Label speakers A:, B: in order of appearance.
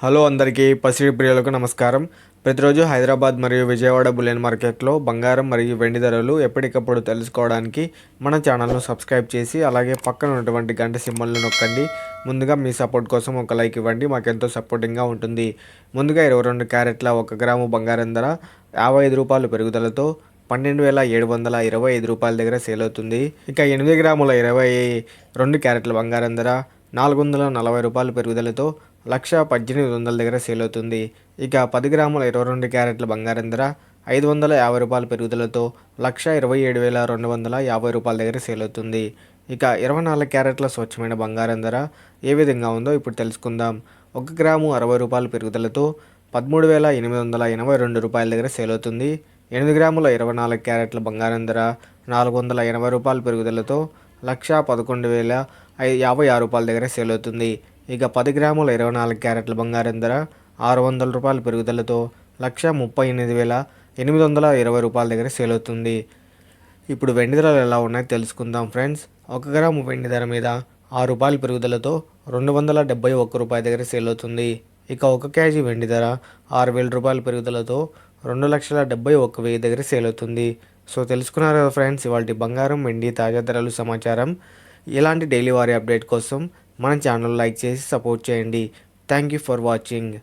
A: Hello అందరికీ పసిడి ప్రియులకు నమస్కారం. ప్రతిరోజు హైదరాబాద్ మరియు విజయవాడ బులియన్ మార్కెట్లో బంగారం మరియు వెండి ధరలు ఎప్పటికప్పుడు తెలుసుకోవడానికి మన ఛానల్ను సబ్స్క్రైబ్ చేసి అలాగే పక్కన ఉన్నటువంటి గంట సింబల్ను నొక్కండి. ముందుగా మీ సపోర్ట్ కోసం ఒక లైక్ ఇవ్వండి, మాకెంతో సపోర్టింగ్గా ఉంటుంది. ముందుగా 22 క్యారెట్ల 1 గ్రాము బంగారం ధర 55 రూపాయలు పెరుగుదలతో 12,725 రూపాయల దగ్గర సేల్ అవుతుంది. ఇక 8 గ్రాముల 22 క్యారెట్ల బంగారం ధర 440 రూపాయలు పెరుగుదలతో 1,18,100 దగ్గర సేల్ అవుతుంది. ఇక 10 గ్రాముల 22 క్యారెట్ల బంగారం ధర 550 రూపాయల పెరుగుదలతో 1,27,250 రూపాయల దగ్గర సేల్ అవుతుంది. ఇక 24 క్యారెట్ల స్వచ్ఛమైన బంగారం ధర ఏ విధంగా ఉందో ఇప్పుడు తెలుసుకుందాం. 1 గ్రాము 60 రూపాయల పెరుగుదలతో 13,882 రూపాయల దగ్గర సేల్ అవుతుంది. 8 గ్రాముల 24 క్యారెట్ల బంగారం ధర 480 రూపాయల పెరుగుదలతో 1,11,056 రూపాయల దగ్గర సేల్ అవుతుంది. ఇక 10 గ్రాముల 24 క్యారెట్ల బంగారం ధర 600 రూపాయల పెరుగుదలతో 1,38,820 రూపాయల దగ్గర సేల్ అవుతుంది. ఇప్పుడు వెండి ధరలు ఎలా ఉన్నాయో తెలుసుకుందాం ఫ్రెండ్స్. 1 గ్రాము వెండి ధర మీద 6 రూపాయల పెరుగుదలతో 271 రూపాయల దగ్గర సేల్ అవుతుంది. ఇక 1 కేజీ వెండి ధర 6,000 రూపాయల పెరుగుదలతో 2,71,000 దగ్గర సేల్ అవుతుంది. సో తెలుసుకున్నారు కదా ఫ్రెండ్స్, ఇవాళ బంగారం వెండి తాజా ధరలు సమాచారం. ఇలాంటి డైలీ వారీ అప్డేట్ కోసం మన ఛానల్ లైక్ చేసి సపోర్ట్ చేయండి. Thank you for watching.